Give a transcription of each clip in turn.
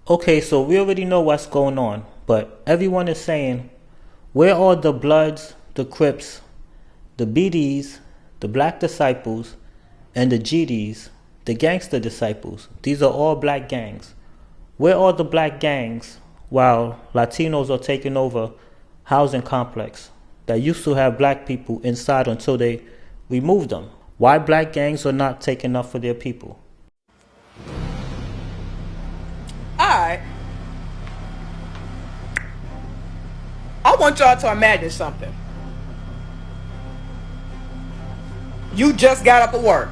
Okay, so we already know what's going on, but everyone is saying, where are the Bloods, the Crips, the BDs, the Black Disciples, and the GDs, the Gangster Disciples? These are all black gangs. Where are the black gangs while Latinos are taking over housing complex that used to have black people inside until they removed them? Why black gangs are not taking up for their people? Alright. I want y'all to imagine something. You just got up to work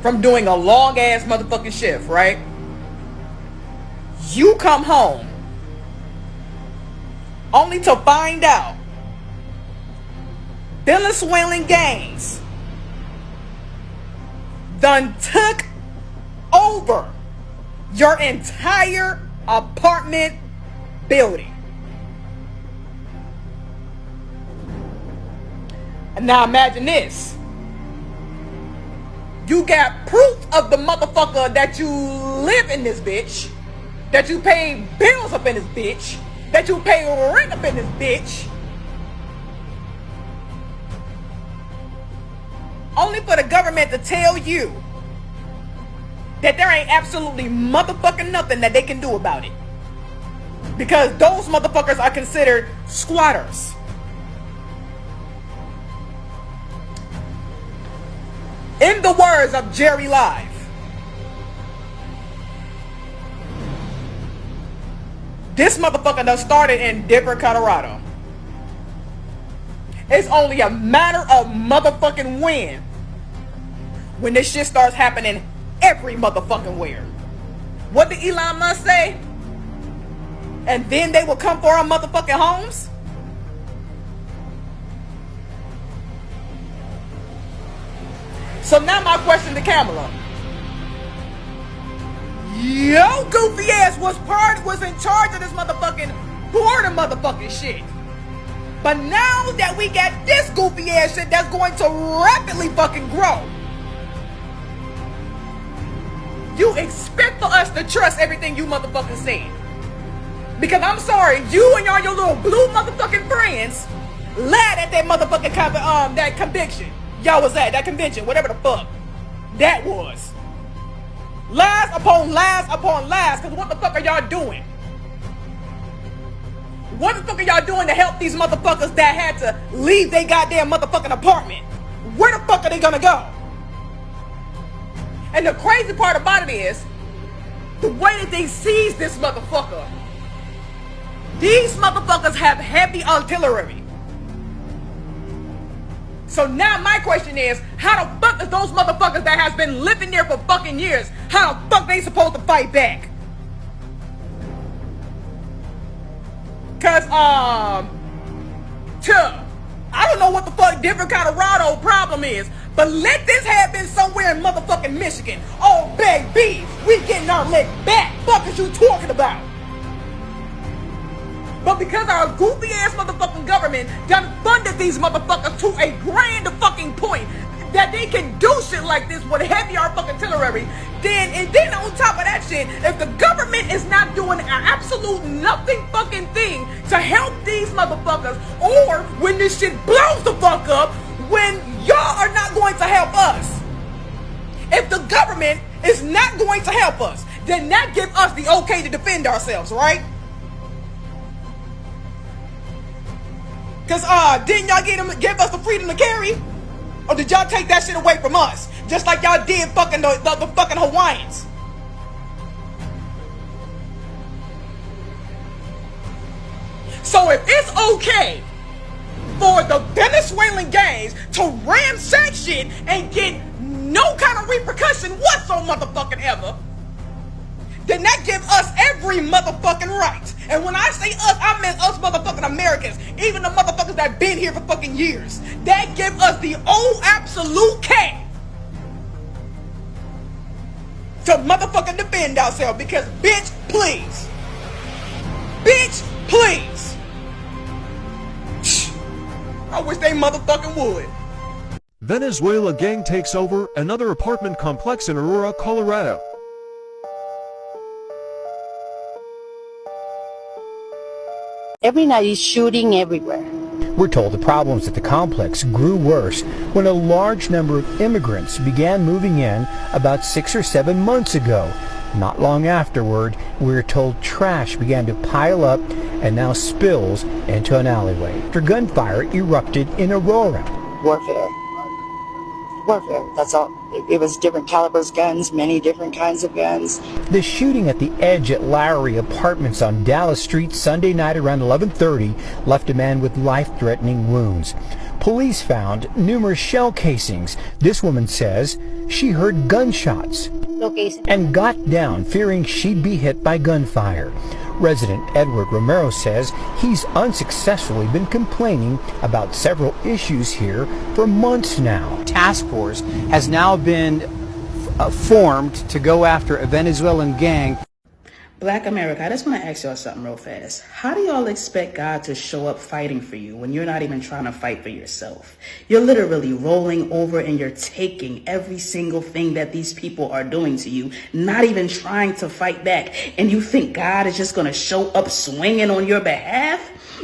from doing a long ass motherfucking shift, right? You come home only to find out Venezuelan gangs done took over your entire apartment building. And now imagine this. You got proof of the motherfucker that you live in this bitch, that you pay bills up in this bitch, that you pay rent up in this bitch, only for the government to tell you that there ain't absolutely motherfucking nothing that they can do about it. Because those motherfuckers are considered squatters. In the words of Jerry Live, this motherfucker done started in Denver, Colorado. It's only a matter of motherfucking when this shit starts happening every motherfucking where. What did Elon Musk say? And then they will come for our motherfucking homes? So now my question to Kamala. Yo, goofy ass was in charge of this motherfucking border motherfucking shit. But now that we got this goofy ass shit that's going to rapidly fucking grow, you expect for us to trust everything you motherfuckers say. Because I'm sorry, you and all your little blue motherfucking friends lied at that motherfucking that conviction. Y'all was at that convention, whatever the fuck that was. Lies upon lies upon lies, because what the fuck are y'all doing? What the fuck are y'all doing to help these motherfuckers that had to leave their goddamn motherfucking apartment? Where the fuck are they gonna go? And the crazy part about it is, the way that they seized this motherfucker, these motherfuckers have heavy artillery. So now my question is, how the fuck is those motherfuckers that has been living there for fucking years, how the fuck they supposed to fight back? Cause, I don't know what the fuck Denver, Colorado problem is, but let this have been somewhere in motherfucking Michigan. Oh, baby, we getting our leg back. Fuck is you talking about? But because our goofy ass motherfucking government done funded these motherfuckers to a grand fucking point that they can do shit like this with heavy fucking artillery, then on top of that shit, if the government is not doing an absolute nothing fucking thing to help these motherfuckers, or when this shit blows the fuck up, when y'all are not going to help us, if the government is not going to help us, then that gives us the okay to defend ourselves, right? Cause didn't y'all give us the freedom to carry? Or did y'all take that shit away from us? Just like y'all did fucking the fucking Hawaiians. So if it's okay for the Venezuelan gangs to ransack shit and get no kind of repercussion whatsoever motherfucking ever, then that gives us every motherfucking right. And when I say us, I mean us motherfucking Americans, even the motherfuckers that been here for fucking years. That give us the old absolute K to motherfucking defend ourselves, because bitch, please. Bitch, please. I wish they motherfucking would. Venezuela gang takes over another apartment complex in Aurora, Colorado. Every night he's shooting everywhere. We're told the problems at the complex grew worse when a large number of immigrants began moving in about 6 or 7 months ago. Not long afterward, we're told trash began to pile up and now spills into an alleyway after gunfire erupted in Aurora. Warfare. Warfare, that's all. It was different calibers guns, many different kinds of guns. The shooting at the Edge at Lowry Apartments on Dallas Street Sunday night around 11:30 left a man with life-threatening wounds. Police found numerous shell casings. This woman says she heard gunshots and got down fearing she'd be hit by gunfire. Resident Edward Romero says he's unsuccessfully been complaining about several issues here for months now. Task force has now been formed to go after a Venezuelan gang. Black America, I just want to ask y'all something real fast. How do y'all expect God to show up fighting for you when you're not even trying to fight for yourself? You're literally rolling over and you're taking every single thing that these people are doing to you, not even trying to fight back. And you think God is just going to show up swinging on your behalf?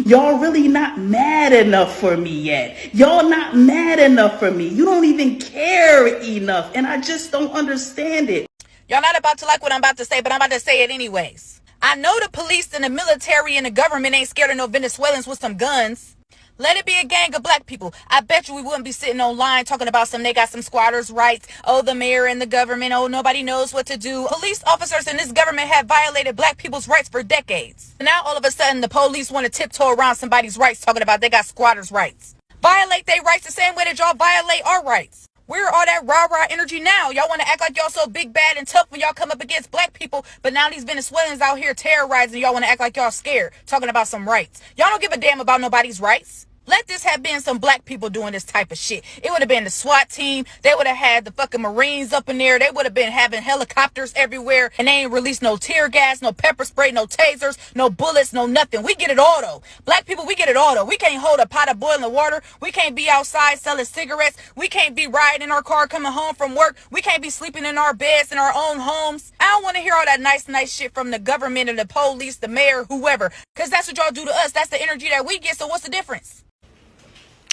Y'all really not mad enough for me yet. Y'all not mad enough for me. You don't even care enough. And I just don't understand it. Y'all not about to like what I'm about to say, but I'm about to say it anyways. I know the police and the military and the government ain't scared of no Venezuelans with some guns. Let it be a gang of black people. I bet you we wouldn't be sitting online talking about they got some squatters' rights. Oh, the mayor and the government. Oh, nobody knows what to do. Police officers in this government have violated black people's rights for decades. Now, all of a sudden, the police want to tiptoe around somebody's rights talking about they got squatters' rights. Violate their rights the same way that y'all violate our rights. Where are all that rah-rah energy now? Y'all want to act like y'all so big, bad, and tough when y'all come up against black people, but now these Venezuelans out here terrorizing y'all want to act like y'all scared, talking about some rights. Y'all don't give a damn about nobody's rights. Let this have been some black people doing this type of shit. It would have been the SWAT team. They would have had the fucking Marines up in there. They would have been having helicopters everywhere. And they ain't released no tear gas, no pepper spray, no tasers, no bullets, no nothing. We get it all though. Black people, we get it all though. We can't hold a pot of boiling water. We can't be outside selling cigarettes. We can't be riding in our car coming home from work. We can't be sleeping in our beds in our own homes. I don't want to hear all that nice shit from the government and the police, the mayor, whoever. Because that's what y'all do to us. That's the energy that we get. So what's the difference?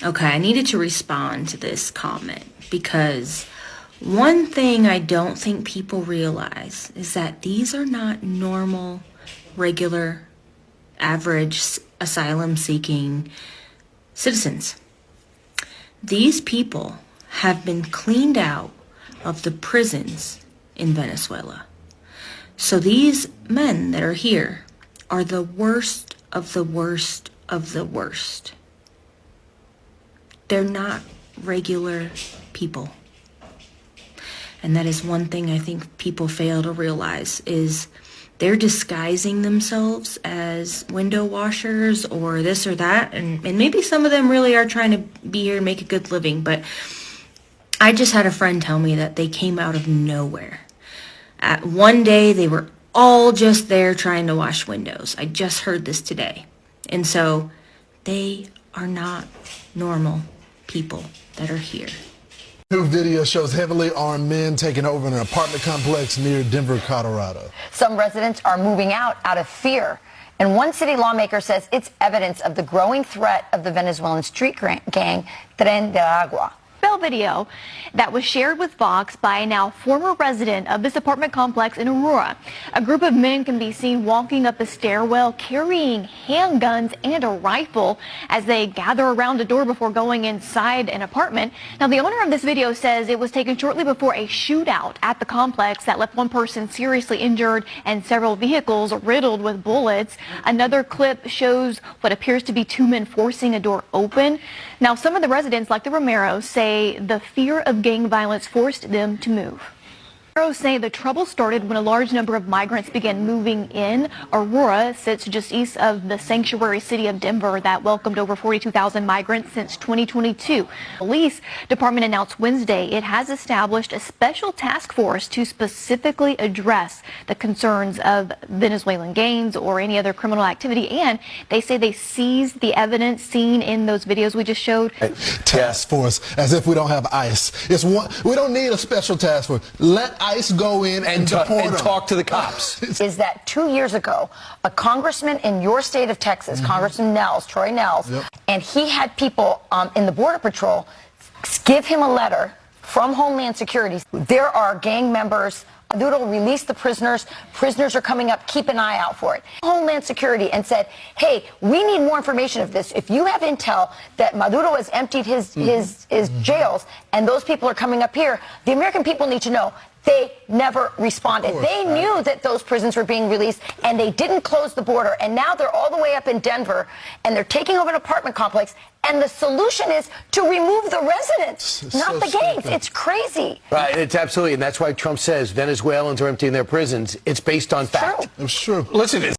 Okay, I needed to respond to this comment because one thing I don't think people realize is that these are not normal, regular, average asylum-seeking citizens. These people have been cleaned out of the prisons in Venezuela. So these men that are here are the worst of the worst of the worst. They're not regular people. And that is one thing I think people fail to realize is they're disguising themselves as window washers or this or that. And maybe some of them really are trying to be here and make a good living. But I just had a friend tell me that they came out of nowhere. At one day, they were all just there trying to wash windows. I just heard this today. And so they are not normal people that are here. New video shows heavily armed men taking over an apartment complex near Denver, Colorado. Some residents are moving out of fear. And one city lawmaker says it's evidence of the growing threat of the Venezuelan street gang, Tren de Agua. Video that was shared with Fox by a now former resident of this apartment complex in Aurora. A group of men can be seen walking up a stairwell carrying handguns and a rifle as they gather around a door before going inside an apartment. Now, the owner of this video says it was taken shortly before a shootout at the complex that left one person seriously injured and several vehicles riddled with bullets. Another clip shows what appears to be two men forcing a door open. Now, some of the residents, like the Romeros, say the fear of gang violence forced them to move. Romeros say the trouble started when a large number of migrants began moving in. Aurora sits just east of the sanctuary city of Denver that welcomed over 42,000 migrants since 2022. Police department announced Wednesday it has established a special task force to specifically address the concerns of Venezuelan gangs or any other criminal activity, and they say they seized the evidence seen in those videos we just showed. Task force, as if we don't have ICE. We don't need a special task force. Let ICE go in and deport them. Talk to the cops. Is that 2 years ago, a congressman in your state of Texas, Congressman Nels, Troy Nels, and he had people in the Border Patrol give him a letter from Homeland Security. There are gang members. Maduro released the prisoners. Prisoners are coming up. Keep an eye out for it. Homeland Security and said, hey, we need more information of this. If you have intel that Maduro has emptied his jails and those people are coming up here, the American people need to know. They never responded. They knew that those prisons were being released, and they didn't close the border. And now they're all the way up in Denver, and they're taking over an apartment complex. And the solution is to remove the residents, not the gangs. It's crazy. Right, it's absolutely. And that's why Trump says Venezuelans are emptying their prisons. It's based on fact. It's true. Listen,